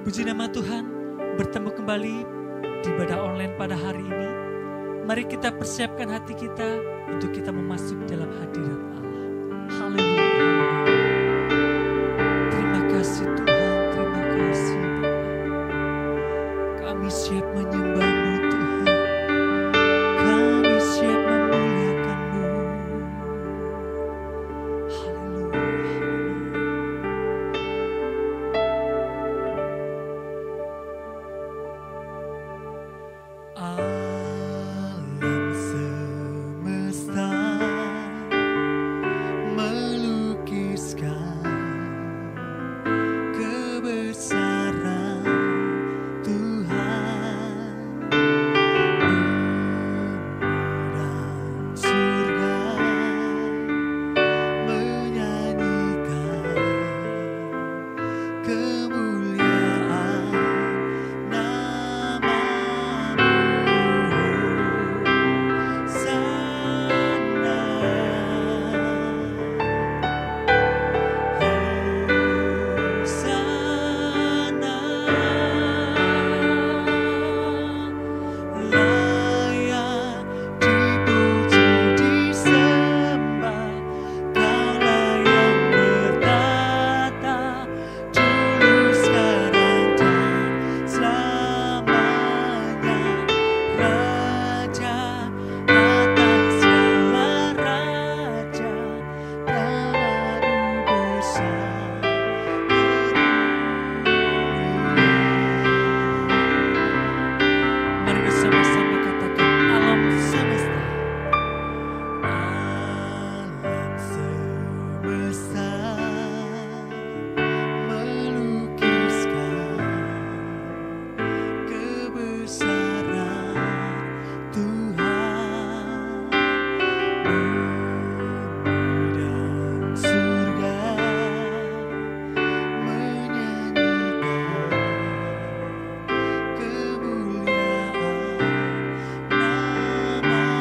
Puji nama Tuhan, bertemu kembali di ibadah online pada hari ini. Mari kita persiapkan hati kita untuk kita memasuki dalam hadirat Allah. Haleluya. Terima kasih Tuhan, terima kasih Bapa. Kami siap menyembah-Mu Tuhan. Kami siap memuliakan-Mu. Haleluya. Alam semesta melukiskan kebesaran Tuhan. Bumi dan surga menyanyikan kemuliaan nama-Mu. Mari bersama-sama katakan alam semesta. Alam semesta melukiskan kebesaran Tuhan. Bumi dan surga menyanyikan kemuliaan nama-Mu.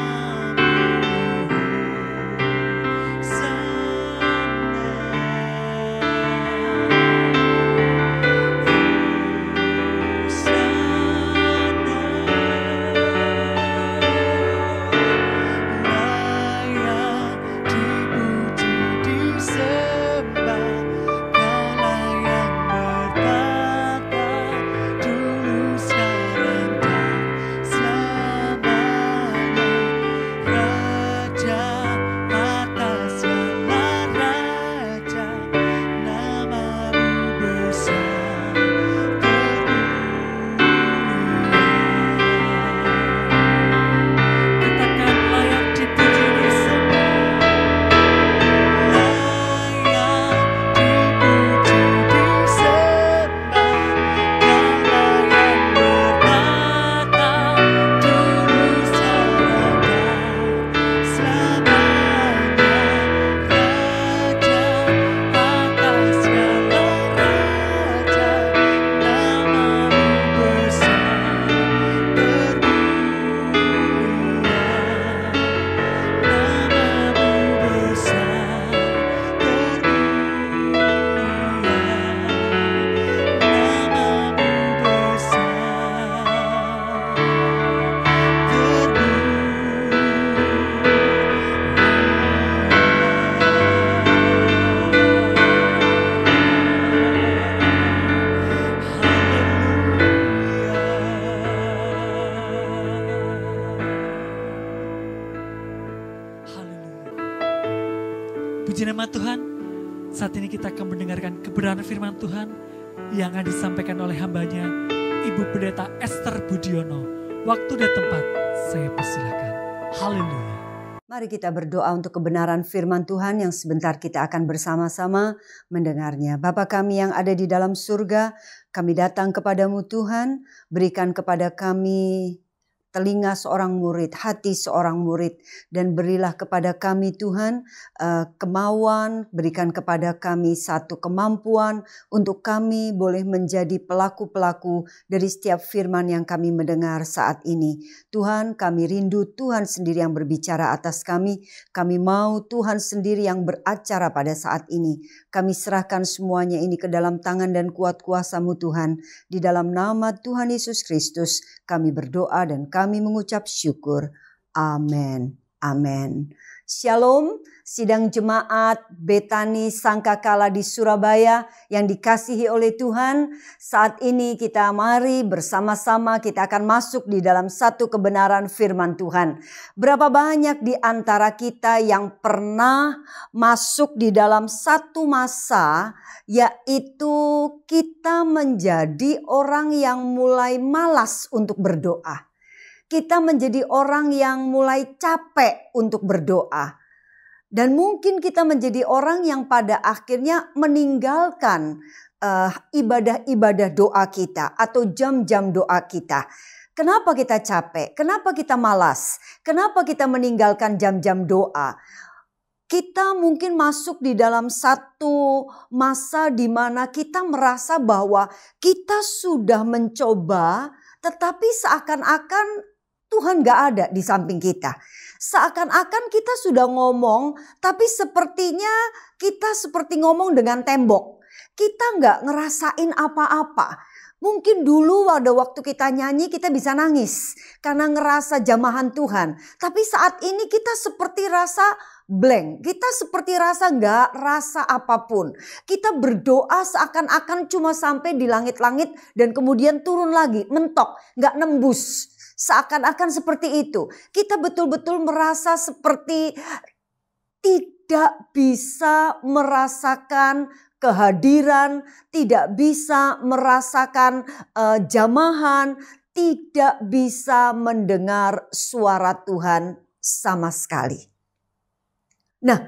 Layak dipuji disembah, Kaulah yang bertata dulu sekarang dan selamanya. Raja atas segala raja, nama-Mu besar termulia. Katakan layak dipuji disembah, layak dipuji disembah, Kaulah yang bertata dulu sekarang dan selamanya. Raja atas segala raja, nama-Mu besar termulia. Nama-Mu besar termulia. Nama-Mu Puji nama Tuhan. Saat ini kita akan mendengarkan kebenaran firman Tuhan yang akan disampaikan oleh hambanya Ibu Pendeta Esther Budiono. Waktu dan tempat saya persilakan. Haleluya. Mari kita berdoa untuk kebenaran firman Tuhan yang sebentar kita akan bersama-sama mendengarnya. Bapa kami yang ada di dalam surga, kami datang kepadamu Tuhan, berikan kepada kami telinga seorang murid, hati seorang murid. Dan berilah kepada kami Tuhan kemauan, berikan kepada kami satu kemampuan untuk kami boleh menjadi pelaku-pelaku dari setiap firman yang kami mendengar saat ini. Tuhan, kami rindu Tuhan sendiri yang berbicara atas kami. Kami mau Tuhan sendiri yang beracara pada saat ini. Kami serahkan semuanya ini ke dalam tangan dan kuat kuasa-Mu Tuhan. Di dalam nama Tuhan Yesus Kristus kami berdoa dan kami mengucap syukur. Amin. Amin. Shalom, sidang jemaat Betani Sangkakala di Surabaya yang dikasihi oleh Tuhan. Saat ini kita mari bersama-sama kita akan masuk di dalam satu kebenaran firman Tuhan. Berapa banyak di antara kita yang pernah masuk di dalam satu masa, yaitu kita menjadi orang yang mulai malas untuk berdoa. Kita menjadi orang yang mulai capek untuk berdoa. Dan mungkin kita menjadi orang yang pada akhirnya meninggalkan ibadah-ibadah doa kita atau jam-jam doa kita. Kenapa kita capek? Kenapa kita malas? Kenapa kita meninggalkan jam-jam doa? Kita mungkin masuk di dalam satu masa di mana kita merasa bahwa kita sudah mencoba, tetapi seakan-akan Tuhan gak ada di samping kita. Seakan-akan kita sudah ngomong, tapi sepertinya kita seperti ngomong dengan tembok. Kita gak ngerasain apa-apa. Mungkin dulu pada waktu kita nyanyi kita bisa nangis karena ngerasa jamahan Tuhan. Tapi saat ini kita seperti rasa blank. Kita seperti rasa gak rasa apapun. Kita berdoa seakan-akan cuma sampai di langit-langit dan kemudian turun lagi, mentok, gak nembus. Seakan-akan seperti itu. Kita betul-betul merasa seperti tidak bisa merasakan kehadiran, tidak bisa merasakan jamahan, tidak bisa mendengar suara Tuhan sama sekali. Nah,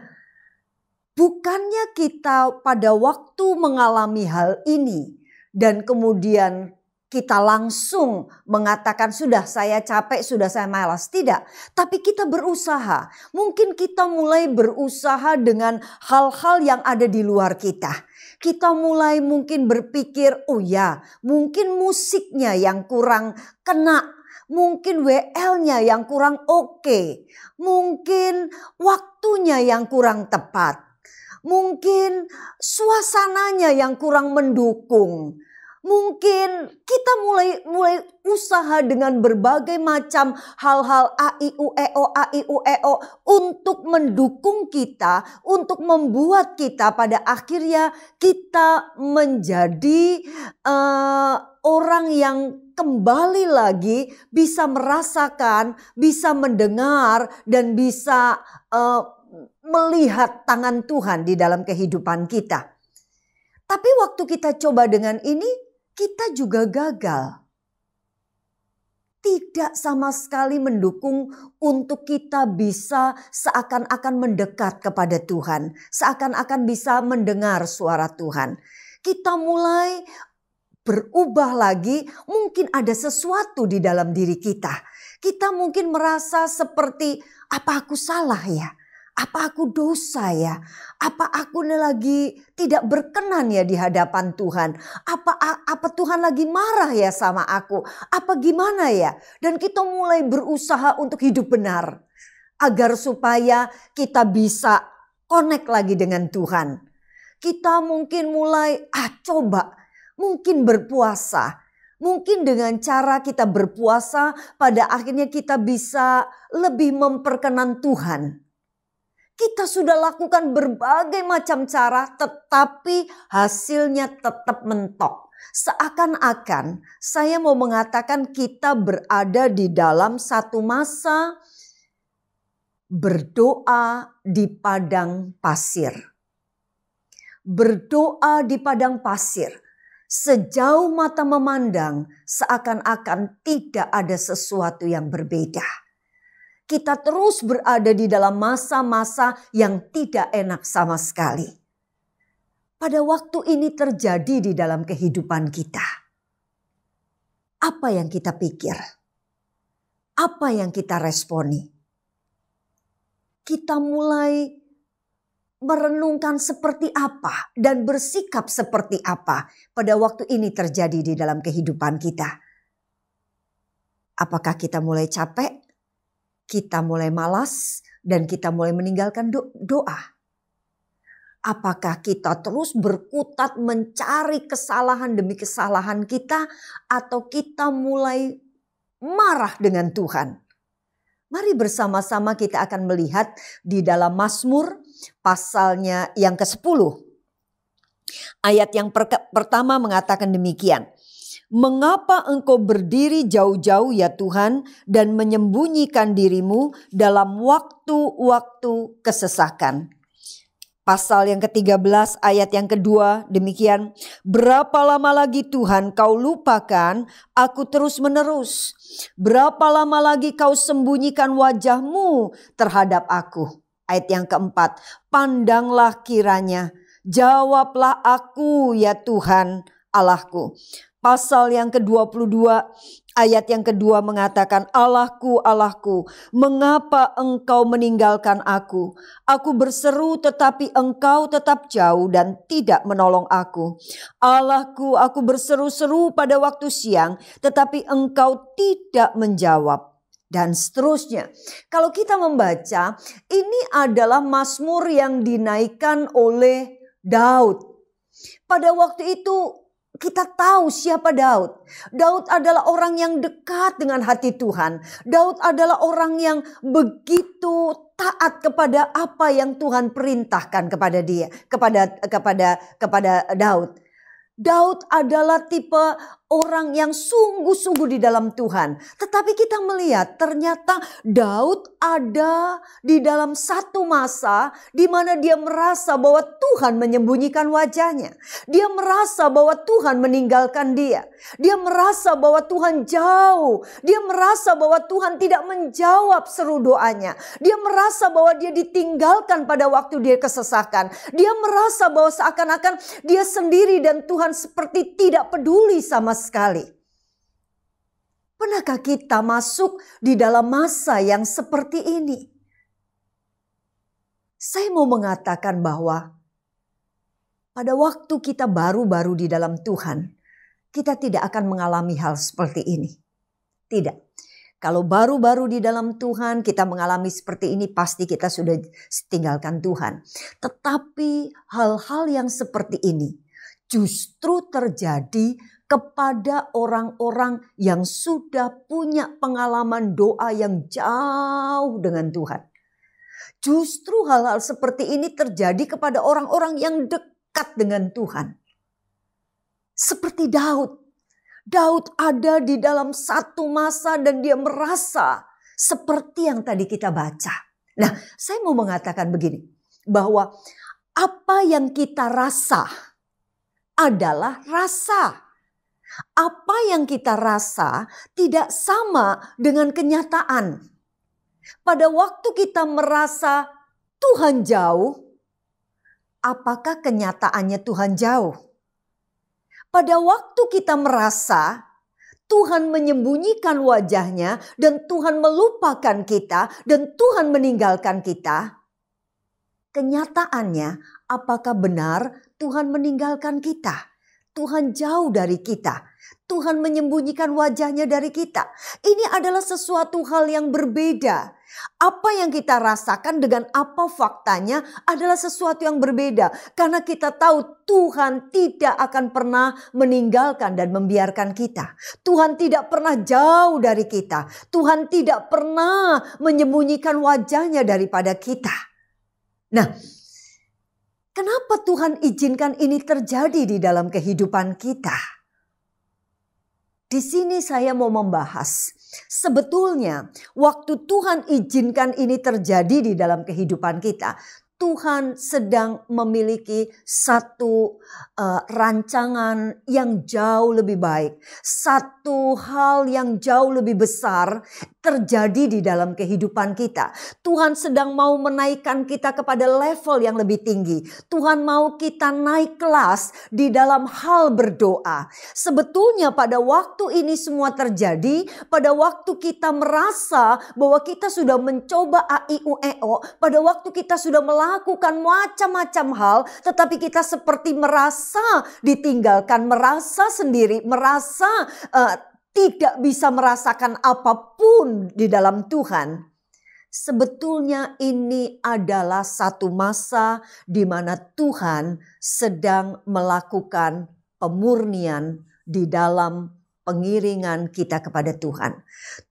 bukannya kita pada waktu mengalami hal ini dan kemudian kita langsung mengatakan sudah saya capek, sudah saya malas. Tidak, tapi kita berusaha. Mungkin kita mulai berusaha dengan hal-hal yang ada di luar kita. Kita mulai mungkin berpikir, oh ya mungkin musiknya yang kurang kena. Mungkin WL-nya yang kurang oke. Mungkin waktunya yang kurang tepat. Mungkin suasananya yang kurang mendukung. Mungkin kita mulai usaha dengan berbagai macam hal-hal a-i-u-e-o untuk mendukung kita, untuk membuat kita pada akhirnya kita menjadi orang yang kembali lagi bisa merasakan, bisa mendengar dan bisa melihat tangan Tuhan di dalam kehidupan kita. Tapi waktu kita coba dengan ini, kita juga gagal. Tidak sama sekali mendukung untuk kita bisa seakan-akan mendekat kepada Tuhan. Seakan-akan bisa mendengar suara Tuhan. Kita mulai berubah lagi, mungkin ada sesuatu di dalam diri kita. Kita mungkin merasa seperti, apa aku salah ya? Apa aku dosa ya? Apa aku lagi tidak berkenan ya di hadapan Tuhan? Apa Tuhan lagi marah ya sama aku? Apa gimana ya? Dan kita mulai berusaha untuk hidup benar. Agar supaya kita bisa connect lagi dengan Tuhan. Kita mungkin mulai coba mungkin berpuasa. Mungkin dengan cara kita berpuasa pada akhirnya kita bisa lebih memperkenan Tuhan. Kita sudah lakukan berbagai macam cara tetapi hasilnya tetap mentok. Seakan-akan saya mau mengatakan kita berada di dalam satu masa berdoa di padang pasir. Berdoa di padang pasir. Sejauh mata memandang seakan-akan tidak ada sesuatu yang berbeda. Kita terus berada di dalam masa-masa yang tidak enak sama sekali. Pada waktu ini terjadi di dalam kehidupan kita. Apa yang kita pikir? apa yang kita responi? Kita mulai merenungkan seperti apa dan bersikap seperti apa pada waktu ini terjadi di dalam kehidupan kita. Apakah kita mulai capek, kita mulai malas, dan kita mulai meninggalkan doa? Apakah kita terus berkutat mencari kesalahan demi kesalahan kita, atau kita mulai marah dengan Tuhan? Mari bersama-sama kita akan melihat di dalam Mazmur pasalnya yang ke-10. Ayat yang pertama mengatakan demikian. Mengapa engkau berdiri jauh-jauh ya Tuhan dan menyembunyikan dirimu dalam waktu-waktu kesesakan? Pasal yang ke-13 ayat yang kedua demikian. Berapa lama lagi Tuhan kau lupakan aku terus menerus? Berapa lama lagi kau sembunyikan wajahmu terhadap aku? Ayat yang keempat. Pandanglah kiranya, jawablah aku ya Tuhan Allahku. Pasal yang ke-22 ayat yang kedua mengatakan, Allahku, Allahku, mengapa engkau meninggalkan aku? Aku berseru tetapi engkau tetap jauh dan tidak menolong aku. Allahku, aku berseru-seru pada waktu siang tetapi engkau tidak menjawab. Dan seterusnya. Kalau kita membaca, ini adalah Mazmur yang dinaikkan oleh Daud. Pada waktu itu kita tahu siapa Daud. Daud adalah orang yang dekat dengan hati Tuhan. Daud adalah orang yang begitu taat kepada apa yang Tuhan perintahkan kepada dia, kepada Daud. Daud adalah tipe orang yang sungguh-sungguh di dalam Tuhan. Tetapi kita melihat ternyata Daud ada di dalam satu masa di mana dia merasa bahwa Tuhan menyembunyikan wajahnya. Dia merasa bahwa Tuhan meninggalkan dia. Dia merasa bahwa Tuhan jauh. Dia merasa bahwa Tuhan tidak menjawab seru doanya. Dia merasa bahwa dia ditinggalkan pada waktu dia kesesakan. Dia merasa bahwa seakan-akan dia sendiri dan Tuhan seperti tidak peduli sama sekali. Pernahkah kita masuk di dalam masa yang seperti ini? Saya mau mengatakan bahwa pada waktu kita baru-baru di dalam Tuhan, kita tidak akan mengalami hal seperti ini. Tidak. Kalau baru-baru di dalam Tuhan kita mengalami seperti ini, pasti kita sudah tinggalkan Tuhan. Tetapi hal-hal yang seperti ini justru terjadi kepada orang-orang yang sudah punya pengalaman doa yang jauh dengan Tuhan. Justru hal-hal seperti ini terjadi kepada orang-orang yang dekat dengan Tuhan. Seperti Daud. Daud ada di dalam satu masa dan dia merasa seperti yang tadi kita baca. Nah, saya mau mengatakan begini, bahwa apa yang kita rasa adalah rasa. Apa yang kita rasa tidak sama dengan kenyataan. Pada waktu kita merasa Tuhan jauh, apakah kenyataannya Tuhan jauh? Pada waktu kita merasa Tuhan menyembunyikan wajahnya dan Tuhan melupakan kita dan Tuhan meninggalkan kita, kenyataannya apakah benar Tuhan meninggalkan kita? Tuhan jauh dari kita. Tuhan menyembunyikan wajahnya dari kita. Ini adalah sesuatu hal yang berbeda. Apa yang kita rasakan dengan apa faktanya adalah sesuatu yang berbeda. Karena kita tahu Tuhan tidak akan pernah meninggalkan dan membiarkan kita. Tuhan tidak pernah jauh dari kita. Tuhan tidak pernah menyembunyikan wajahnya daripada kita. Nah, kenapa Tuhan izinkan ini terjadi di dalam kehidupan kita? Di sini saya mau membahas, sebetulnya waktu Tuhan izinkan ini terjadi di dalam kehidupan kita, Tuhan sedang memiliki satu rancangan yang jauh lebih baik. Satu hal yang jauh lebih besar terjadi di dalam kehidupan kita. Tuhan sedang mau menaikkan kita kepada level yang lebih tinggi. Tuhan mau kita naik kelas di dalam hal berdoa. Sebetulnya pada waktu ini semua terjadi, pada waktu kita merasa bahwa kita sudah mencoba AIUEO, pada waktu kita sudah melakukan macam-macam hal, tetapi kita seperti merasa ditinggalkan, merasa sendiri, merasa tidak bisa merasakan apapun di dalam Tuhan. Sebetulnya ini adalah satu masa di mana Tuhan sedang melakukan pemurnian di dalam pengiringan kita kepada Tuhan.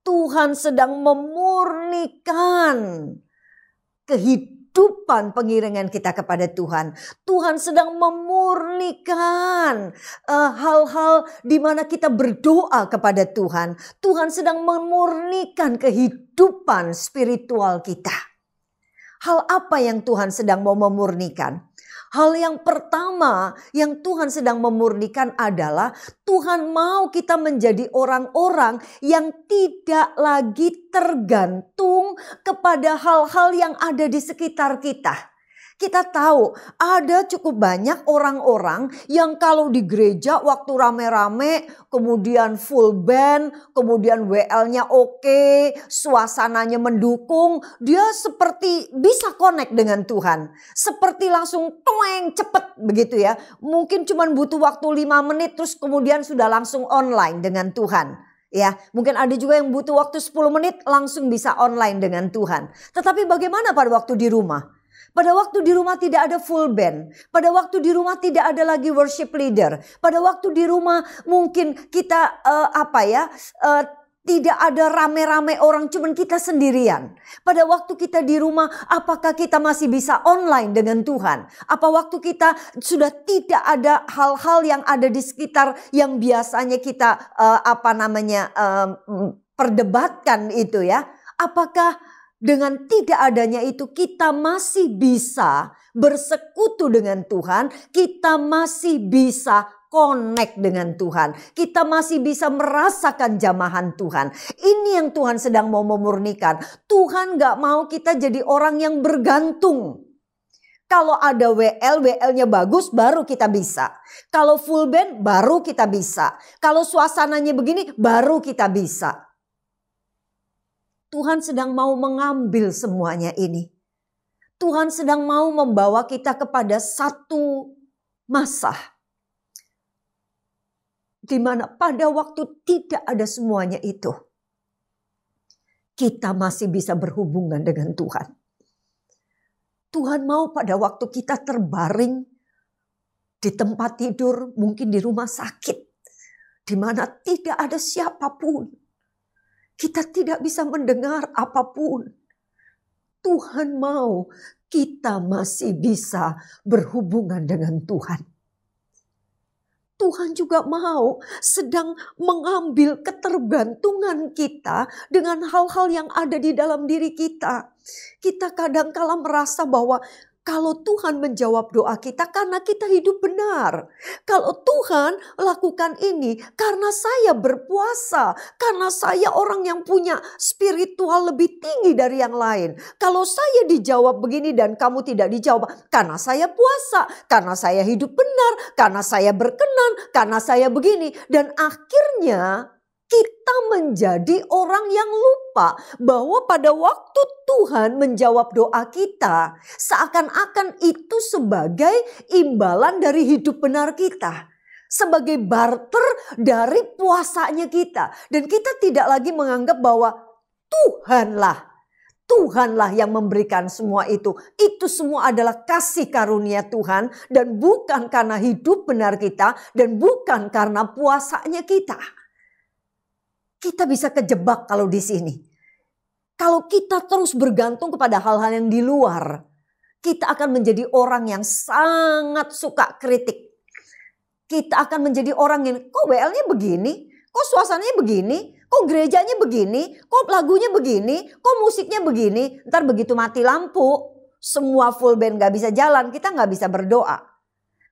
Tuhan sedang memurnikan kehidupan pengiringan kita kepada Tuhan. Tuhan sedang memurnikan hal-hal di mana kita berdoa kepada Tuhan. Tuhan sedang memurnikan kehidupan spiritual kita. Hal apa yang Tuhan sedang mau memurnikan? Hal yang pertama yang Tuhan sedang memurnikan adalah Tuhan mau kita menjadi orang-orang yang tidak lagi tergantung kepada hal-hal yang ada di sekitar kita. Kita tahu ada cukup banyak orang-orang yang kalau di gereja waktu rame-rame, kemudian full band, kemudian WL-nya oke, suasananya mendukung, dia seperti bisa connect dengan Tuhan. Seperti langsung toeng cepet begitu ya. Mungkin cuma butuh waktu 5 menit terus kemudian sudah langsung online dengan Tuhan. Ya, mungkin ada juga yang butuh waktu 10 menit langsung bisa online dengan Tuhan. Tetapi bagaimana pada waktu di rumah? Pada waktu di rumah tidak ada full band. Pada waktu di rumah tidak ada lagi worship leader. Pada waktu di rumah mungkin kita tidak ada rame-rame orang, cuman kita sendirian. Pada waktu kita di rumah, apakah kita masih bisa online dengan Tuhan? Apa waktu kita sudah tidak ada hal-hal yang ada di sekitar yang biasanya kita perdebatkan itu ya? Apakah dengan tidak adanya itu kita masih bisa bersekutu dengan Tuhan, kita masih bisa connect dengan Tuhan, kita masih bisa merasakan jamahan Tuhan. Ini yang Tuhan sedang mau memurnikan. Tuhan gak mau kita jadi orang yang bergantung. Kalau ada WL-nya bagus baru kita bisa. Kalau full band baru kita bisa. Kalau suasananya begini baru kita bisa. Tuhan sedang mau mengambil semuanya ini. Tuhan sedang mau membawa kita kepada satu masa di mana pada waktu tidak ada semuanya itu, kita masih bisa berhubungan dengan Tuhan. Tuhan mau pada waktu kita terbaring di tempat tidur, mungkin di rumah sakit, di mana tidak ada siapapun. Kita tidak bisa mendengar apapun. Tuhan mau kita masih bisa berhubungan dengan Tuhan. Tuhan juga mau sedang mengambil ketergantungan kita dengan hal-hal yang ada di dalam diri kita. Kita kadang-kala merasa bahwa kalau Tuhan menjawab doa kita karena kita hidup benar. Kalau Tuhan lakukan ini karena saya berpuasa. Karena saya orang yang punya spiritual lebih tinggi dari yang lain. Kalau saya dijawab begini dan kamu tidak dijawab. Karena saya puasa. Karena saya hidup benar. Karena saya berkenan. Karena saya begini. Dan akhirnya kita menjadi orang yang lupa bahwa pada waktu Tuhan menjawab doa kita, seakan-akan itu sebagai imbalan dari hidup benar kita. Sebagai barter dari puasanya kita. Dan kita tidak lagi menganggap bahwa Tuhanlah yang memberikan semua itu. Itu semua adalah kasih karunia Tuhan. Dan bukan karena hidup benar kita. Dan bukan karena puasanya kita. Kita bisa kejebak kalau di sini. Kalau kita terus bergantung kepada hal-hal yang di luar, kita akan menjadi orang yang sangat suka kritik. Kita akan menjadi orang yang, kok WL-nya begini? Kok suasananya begini? Kok gerejanya begini? Kok lagunya begini? Kok musiknya begini? Ntar begitu mati lampu, semua full band gak bisa jalan, kita gak bisa berdoa.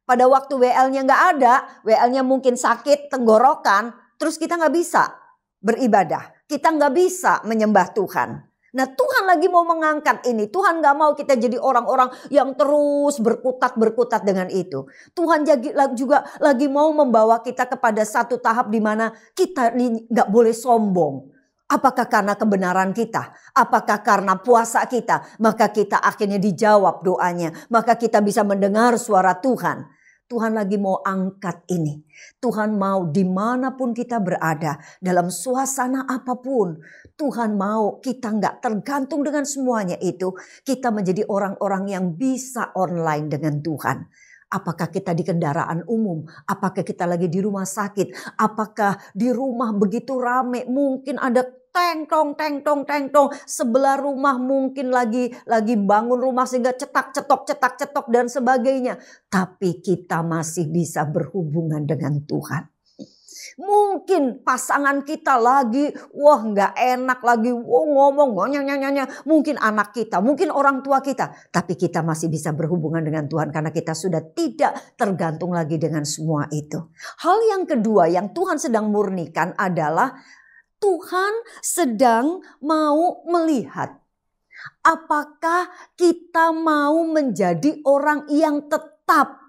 Pada waktu WL-nya gak ada, WL-nya mungkin sakit, tenggorokan, terus kita gak bisa beribadah. kita nggak bisa menyembah Tuhan. Nah Tuhan lagi mau mengangkat ini. Tuhan gak mau kita jadi orang-orang yang terus berkutat dengan itu. Tuhan juga lagi mau membawa kita kepada satu tahap di mana kita ini gak boleh sombong. Apakah karena kebenaran kita? Apakah karena puasa kita? Maka kita akhirnya dijawab doanya. Maka kita bisa mendengar suara Tuhan. Tuhan lagi mau angkat ini. Tuhan mau dimanapun kita berada, dalam suasana apapun, Tuhan mau kita nggak tergantung dengan semuanya itu. Kita menjadi orang-orang yang bisa online dengan Tuhan. Apakah kita di kendaraan umum? Apakah kita lagi di rumah sakit? Apakah di rumah begitu rame? Mungkin ada teng tong. Sebelah rumah mungkin lagi bangun rumah sehingga cetak cetok dan sebagainya. Tapi kita masih bisa berhubungan dengan Tuhan. Mungkin pasangan kita lagi nggak enak, lagi ngomong nyanya. Mungkin anak kita, mungkin orang tua kita, tapi kita masih bisa berhubungan dengan Tuhan karena kita sudah tidak tergantung lagi dengan semua itu. Hal yang kedua yang Tuhan sedang murnikan adalah Tuhan sedang mau melihat apakah kita mau menjadi orang yang tetap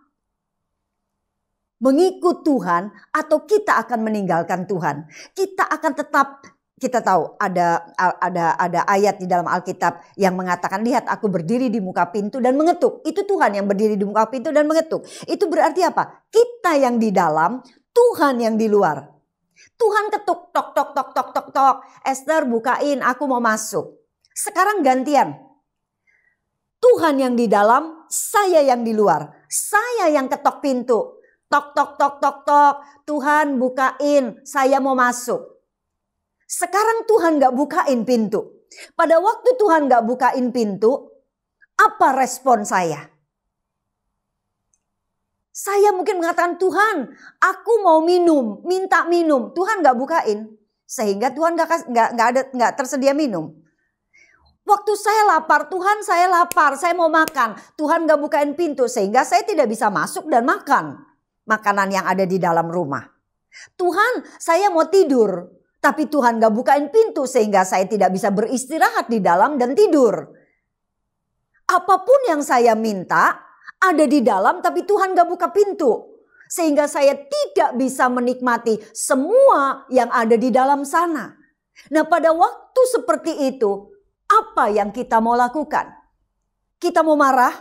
mengikut Tuhan atau kita akan meninggalkan Tuhan. Kita akan tetap, kita tahu ada ayat di dalam Alkitab yang mengatakan, lihat aku berdiri di muka pintu dan mengetuk. Itu Tuhan yang berdiri di muka pintu dan mengetuk. Itu berarti apa? Kita yang di dalam, Tuhan yang di luar. Tuhan ketuk, tok. Esther bukain, aku mau masuk. Sekarang gantian. Tuhan yang di dalam, saya yang di luar. Saya yang ketok pintu. Tok. Tuhan bukain, saya mau masuk. Sekarang Tuhan gak bukain pintu. Pada waktu Tuhan gak bukain pintu, apa respon saya? Saya mungkin mengatakan, Tuhan aku mau minum, minta minum. Tuhan gak bukain. Sehingga Tuhan gak tersedia minum. Waktu saya lapar, Tuhan saya lapar, saya mau makan. Tuhan gak bukain pintu sehingga saya tidak bisa masuk dan makan makanan yang ada di dalam rumah. Tuhan saya mau tidur, tapi Tuhan gak bukain pintu sehingga saya tidak bisa beristirahat di dalam dan tidur. Apapun yang saya minta ada di dalam, tapi Tuhan gak buka pintu. Sehingga saya tidak bisa menikmati semua yang ada di dalam sana. Nah pada waktu seperti itu, apa yang kita mau lakukan? Kita mau marah?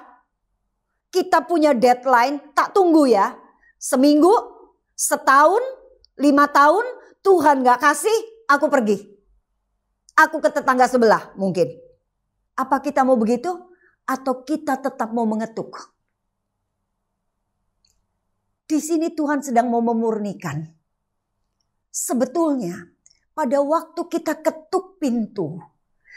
Kita punya deadline, tak tunggu ya. Seminggu, setahun, 5 tahun, Tuhan gak kasih, aku pergi. Aku ke tetangga sebelah mungkin. Apa kita mau begitu? Atau kita tetap mau mengetuk? Di sini Tuhan sedang mau memurnikan. Sebetulnya pada waktu kita ketuk pintu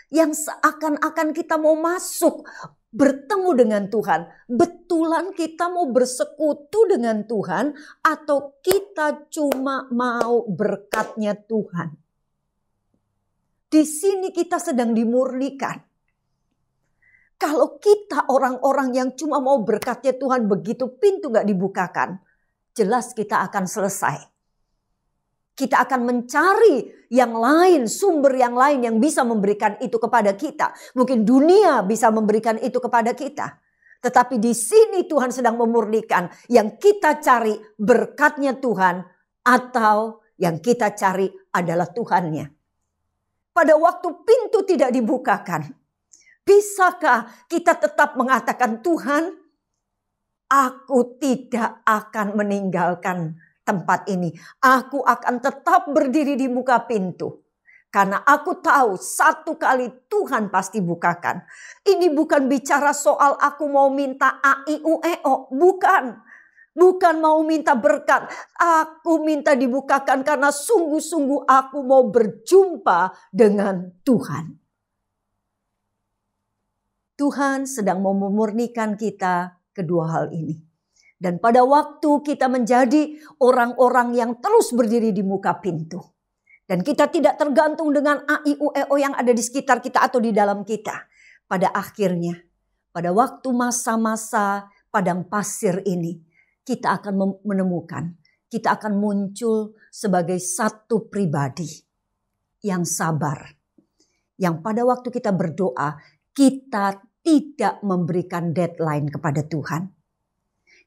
yang seakan-akan kita mau masuk bertemu dengan Tuhan, betulan kita mau bersekutu dengan Tuhan atau kita cuma mau berkatnya Tuhan? Di sini kita sedang dimurnikan. Kalau kita orang-orang yang cuma mau berkatnya Tuhan, begitu pintu gak dibukakan, jelas kita akan selesai. Kita akan mencari yang lain, sumber yang lain yang bisa memberikan itu kepada kita. Mungkin dunia bisa memberikan itu kepada kita. Tetapi di sini Tuhan sedang memurnikan yang kita cari berkatnya Tuhan atau yang kita cari adalah Tuhannya. Pada waktu pintu tidak dibukakan, bisakah kita tetap mengatakan, Tuhan, aku tidak akan meninggalkan tempat ini. Aku akan tetap berdiri di muka pintu. Karena aku tahu satu kali Tuhan pasti bukakan. Ini bukan bicara soal aku mau minta A, I, U, E, O. Bukan. Bukan mau minta berkat. Aku minta dibukakan karena sungguh-sungguh aku mau berjumpa dengan Tuhan. Tuhan sedang mau memurnikan kita kedua hal ini. Dan pada waktu kita menjadi orang-orang yang terus berdiri di muka pintu. Dan kita tidak tergantung dengan A, I, U, E, O yang ada di sekitar kita atau di dalam kita. Pada akhirnya, pada waktu masa-masa padang pasir ini, kita akan menemukan, kita akan muncul sebagai satu pribadi. yang sabar. Yang pada waktu kita berdoa, kita tidak memberikan deadline kepada Tuhan.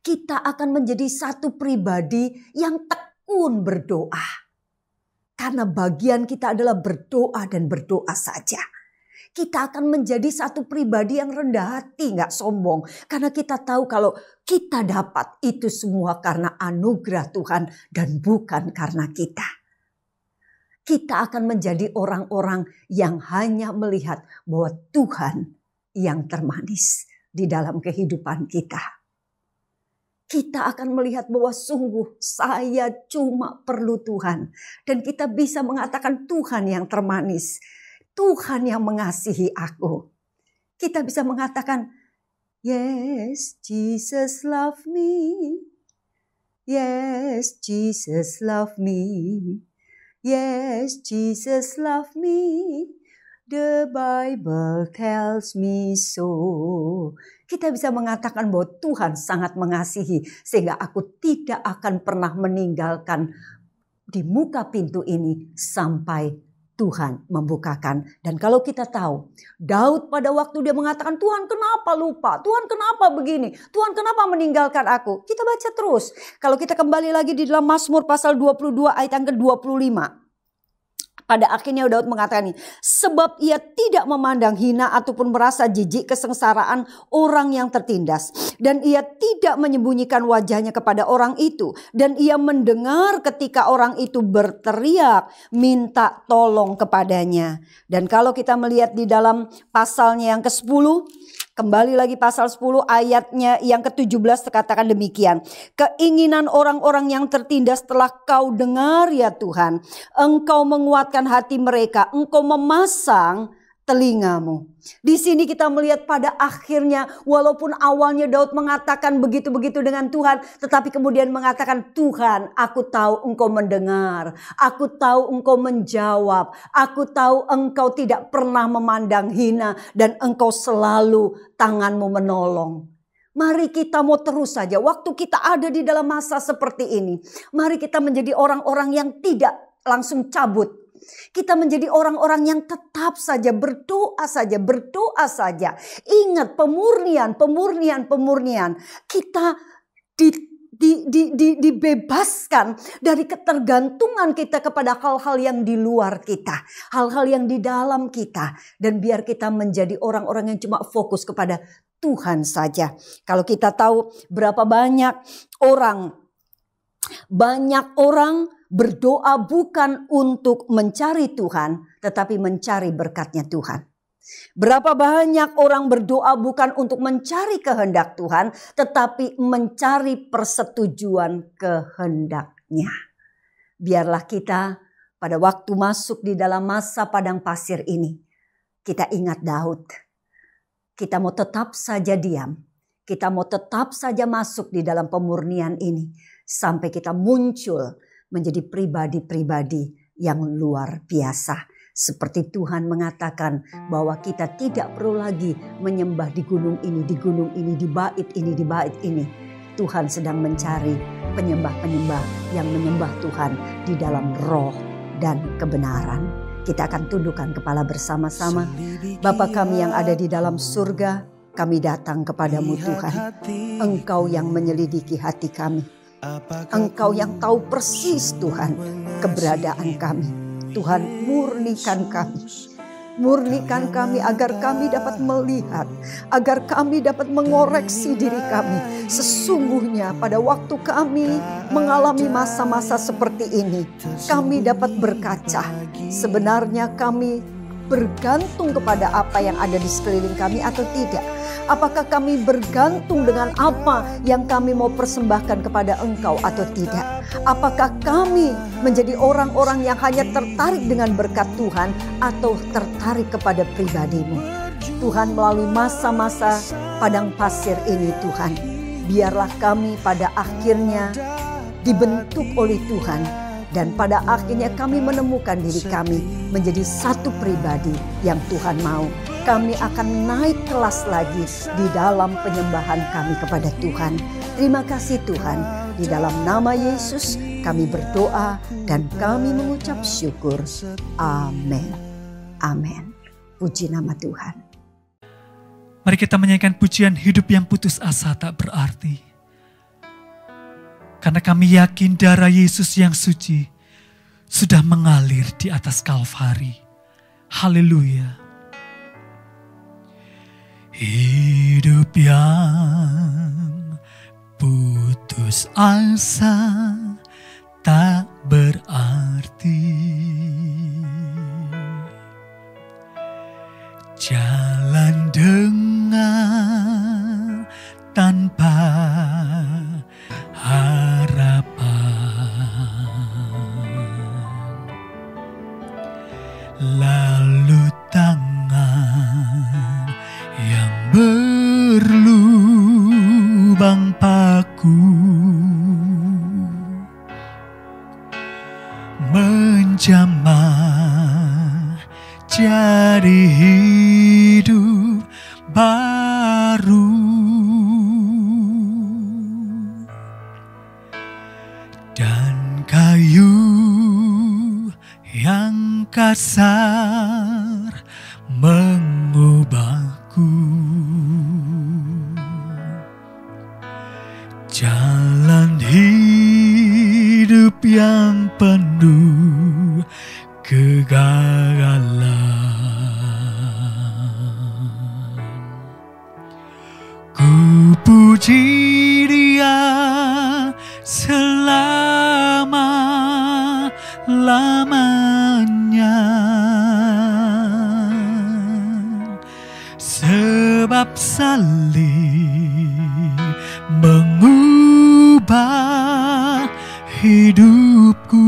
Kita akan menjadi satu pribadi yang tekun berdoa. Karena bagian kita adalah berdoa dan berdoa saja. Kita akan menjadi satu pribadi yang rendah hati, gak sombong. Karena kita tahu kalau kita dapat itu semua karena anugerah Tuhan dan bukan karena kita. Kita akan menjadi orang-orang yang hanya melihat bahwa Tuhan yang termanis di dalam kehidupan kita. Kita akan melihat bahwa sungguh saya cuma perlu Tuhan. Dan kita bisa mengatakan Tuhan yang termanis. Tuhan yang mengasihi aku. Kita bisa mengatakan, yes, Jesus love me. Yes, Jesus love me. Yes, Jesus love me. The Bible tells me so. Kita bisa mengatakan bahwa Tuhan sangat mengasihi sehingga aku tidak akan pernah meninggalkan di muka pintu ini sampai Tuhan membukakan. Dan kalau kita tahu, Daud pada waktu dia mengatakan, Tuhan kenapa lupa? Tuhan kenapa begini? Tuhan kenapa meninggalkan aku? Kita baca terus. Kalau kita kembali lagi di dalam Mazmur pasal 22 ayat yang ke-25. Pada akhirnya Daud mengatakan ini, sebab ia tidak memandang hina ataupun merasa jijik kesengsaraan orang yang tertindas. Dan ia tidak menyembunyikan wajahnya kepada orang itu. Dan ia mendengar ketika orang itu berteriak minta tolong kepadanya. Dan kalau kita melihat di dalam pasalnya yang ke-10, kembali lagi pasal 10 ayatnya yang ke-17 terkatakan demikian. Keinginan orang-orang yang tertindas telah kau dengar ya Tuhan. Engkau menguatkan hati mereka. Engkau memasang telingamu. Di sini kita melihat pada akhirnya walaupun awalnya Daud mengatakan begitu-begitu dengan Tuhan. Tetapi kemudian mengatakan Tuhan aku tahu engkau mendengar. Aku tahu engkau menjawab. Aku tahu engkau tidak pernah memandang hina. Dan engkau selalu tanganmu menolong. Mari kita mau terus saja. Waktu kita ada di dalam masa seperti ini. Mari kita menjadi orang-orang yang tidak langsung cabut. Kita menjadi orang-orang yang tetap saja berdoa saja, berdoa saja. Ingat pemurnian. Kita dibebaskan dari ketergantungan kita kepada hal-hal yang di luar kita. Hal-hal yang di dalam kita. Dan biar kita menjadi orang-orang yang cuma fokus kepada Tuhan saja. Kalau kita tahu berapa banyak orang berdoa bukan untuk mencari Tuhan, tetapi mencari berkatnya Tuhan. Berapa banyak orang berdoa bukan untuk mencari kehendak Tuhan, tetapi mencari persetujuan kehendaknya. Biarlah kita pada waktu masuk di dalam masa padang pasir ini, kita ingat Daud. Kita mau tetap saja diam. Kita mau tetap saja masuk di dalam pemurnian ini. Sampai kita muncul menjadi pribadi-pribadi yang luar biasa. Seperti Tuhan mengatakan bahwa kita tidak perlu lagi menyembah di gunung ini, di bait ini, di bait ini. Tuhan sedang mencari penyembah-penyembah yang menyembah Tuhan di dalam roh dan kebenaran. Kita akan tundukkan kepala bersama-sama. Bapa kami yang ada di dalam surga, kami datang kepadamu Tuhan. Engkau yang menyelidiki hati kami. Engkau yang tahu persis Tuhan keberadaan kami. Tuhan murnikan kami. Murnikan kami agar kami dapat melihat. Agar kami dapat mengoreksi diri kami. Sesungguhnya pada waktu kami mengalami masa-masa seperti ini. Kami dapat berkaca. Sebenarnya kami bergantung kepada apa yang ada di sekeliling kami atau tidak. Apakah kami bergantung dengan apa yang kami mau persembahkan kepada Engkau atau tidak? Apakah kami menjadi orang-orang yang hanya tertarik dengan berkat Tuhan atau tertarik kepada pribadimu? Tuhan, melalui masa-masa padang pasir ini Tuhan, biarlah kami pada akhirnya dibentuk oleh Tuhan. Dan pada akhirnya kami menemukan diri kami menjadi satu pribadi yang Tuhan mau. Kami akan naik kelas lagi di dalam penyembahan kami kepada Tuhan. Terima kasih Tuhan. Di dalam nama Yesus Kami berdoa dan kami mengucap syukur. Amin. Amin. Puji nama Tuhan. Mari kita menyanyikan pujian hidup yang putus asa tak berarti. Karena kami yakin darah Yesus yang suci sudah mengalir di atas Kalvari. Haleluya. Hidup yang putus asa tak berarti. Jalan dengan tanpa harapan, lalu tangan yang berlubang paku menjamah jadi hidup baru, dan kayu yang kasar mengubahku. Jalan hidup yang penuh kegagalan, ku puji Dia selama-lamanya, sebab salib mengubah hidupku,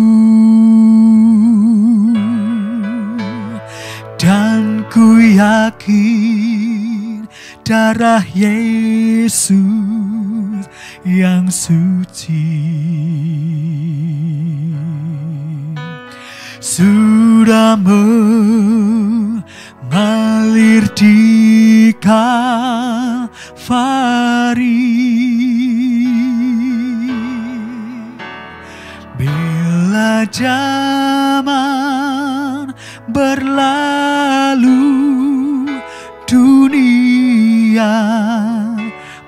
dan ku yakin darah Yesus yang suci sudah mengalir di Kalvari. Bila zaman berlalu, dunia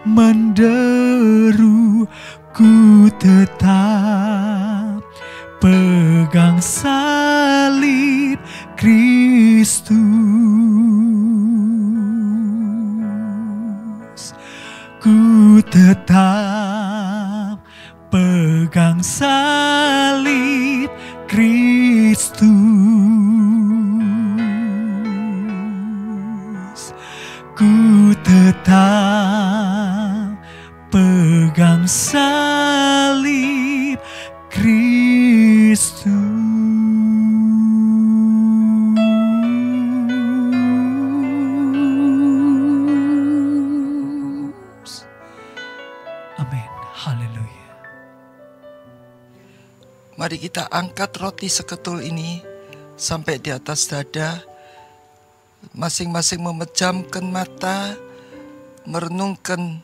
menderu, ku tetap pegang salib Kristus. Ku tetap pegang salib Kristus. Ku tetap pegang salib Kristus. Amin. Haleluya. Mari kita angkat roti seketul ini sampai di atas dada. Masing-masing memejamkan mata, merenungkan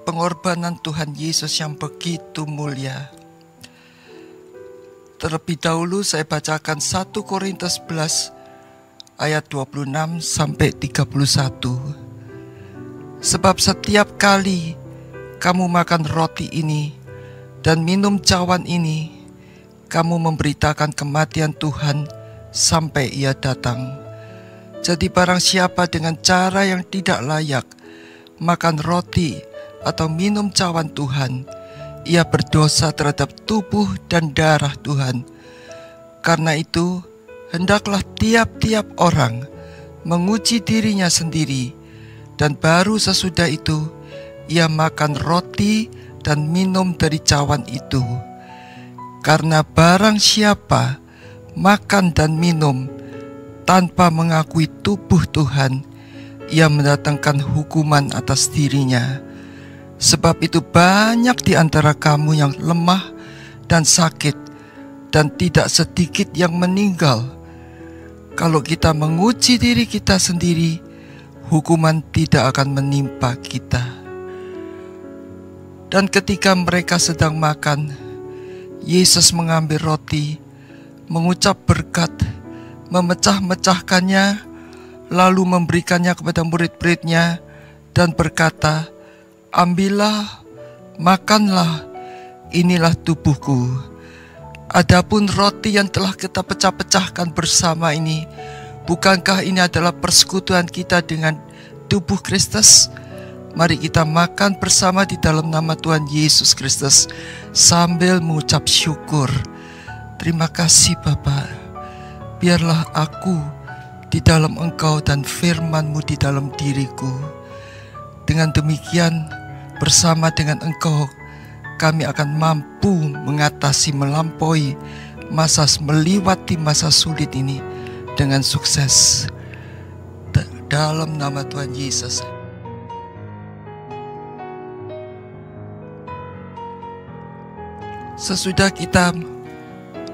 pengorbanan Tuhan Yesus yang begitu mulia. Terlebih dahulu saya bacakan 1 Korintus 11 ayat 26 sampai 31. Sebab setiap kali kamu makan roti ini dan minum cawan ini, kamu memberitakan kematian Tuhan sampai Ia datang. Jadi barang siapa dengan cara yang tidak layak makan roti atau minum cawan Tuhan, ia berdosa terhadap tubuh dan darah Tuhan. Karena itu, hendaklah tiap-tiap orang menguji dirinya sendiri, dan baru sesudah itu ia makan roti dan minum dari cawan itu. Karena barang siapa makan dan minum tanpa mengakui tubuh Tuhan, ia mendatangkan hukuman atas dirinya. Sebab itu banyak di antara kamu yang lemah dan sakit, dan tidak sedikit yang meninggal. Kalau kita menguji diri kita sendiri, hukuman tidak akan menimpa kita. Dan ketika mereka sedang makan, Yesus mengambil roti, mengucap berkat, memecah-mecahkannya, lalu memberikannya kepada murid-muridnya dan berkata, "Ambillah, makanlah, inilah tubuhku." Adapun roti yang telah kita pecah-pecahkan bersama ini, bukankah ini adalah persekutuan kita dengan tubuh Kristus? Mari kita makan bersama di dalam nama Tuhan Yesus Kristus sambil mengucap syukur. Terima kasih Bapa, biarlah aku di dalam Engkau dan firman-Mu di dalam diriku. Dengan demikian, bersama dengan Engkau, kami akan mampu mengatasi, melampaui melewati masa sulit ini dengan sukses. Dalam nama Tuhan Yesus. Sesudah kita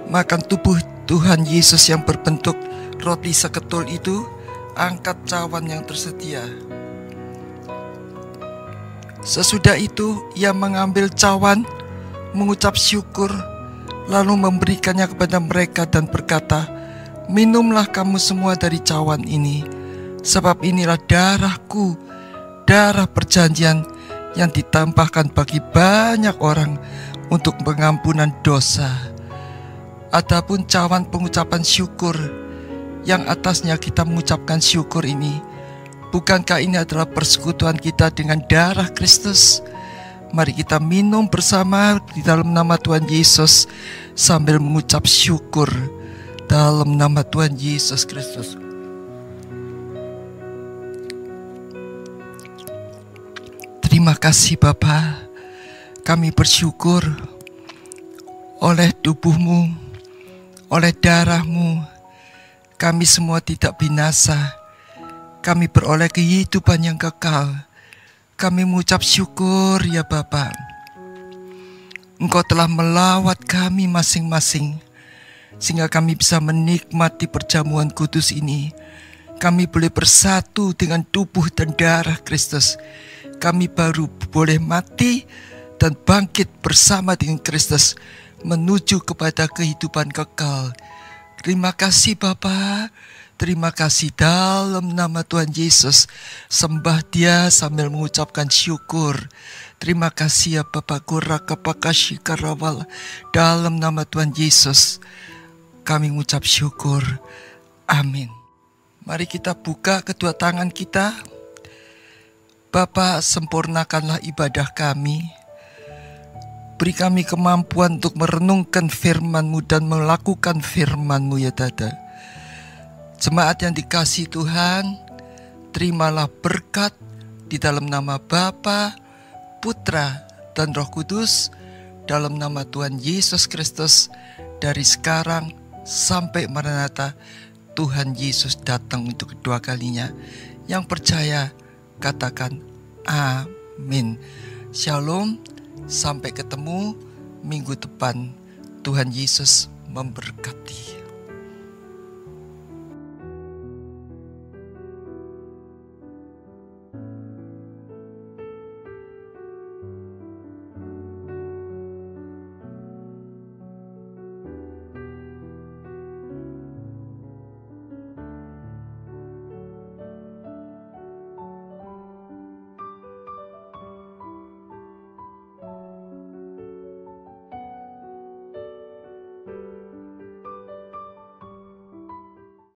makan tubuh Tuhan Yesus yang berbentuk roti seketul itu, angkat cawan yang tersedia. Sesudah itu ia mengambil cawan, mengucap syukur, lalu memberikannya kepada mereka dan berkata, "Minumlah kamu semua dari cawan ini, sebab inilah darahku, darah perjanjian yang ditambahkan bagi banyak orang untuk pengampunan dosa." Adapun cawan pengucapan syukur yang atasnya kita mengucapkan syukur ini, bukankah ini adalah persekutuan kita dengan darah Kristus? Mari kita minum bersama di dalam nama Tuhan Yesus sambil mengucap syukur dalam nama Tuhan Yesus Kristus. Terima kasih Bapa, kami bersyukur oleh tubuh-Mu, oleh darah-Mu, kami semua tidak binasa. Kami beroleh kehidupan yang kekal. Kami mengucap syukur ya Bapa. Engkau telah melawat kami masing-masing, sehingga kami bisa menikmati perjamuan kudus ini. Kami boleh bersatu dengan tubuh dan darah Kristus. Kami baru boleh mati dan bangkit bersama dengan Kristus, menuju kepada kehidupan kekal. Terima kasih Bapa. Terima kasih dalam nama Tuhan Yesus. Sembah Dia sambil mengucapkan syukur. Terima kasih ya Bapa Kuraka Pakasyi Karawal. Dalam nama Tuhan Yesus kami mengucap syukur. Amin. Mari kita buka kedua tangan kita. Bapa, sempurnakanlah ibadah kami. Beri kami kemampuan untuk merenungkan firman-Mu dan melakukan firman-Mu ya Dada. Jemaat yang dikasihi Tuhan, terimalah berkat di dalam nama Bapa, Putra, dan Roh Kudus, dalam nama Tuhan Yesus Kristus, dari sekarang sampai Maranatha. Tuhan Yesus datang untuk kedua kalinya. Yang percaya, katakan amin. Shalom, sampai ketemu minggu depan. Tuhan Yesus memberkati.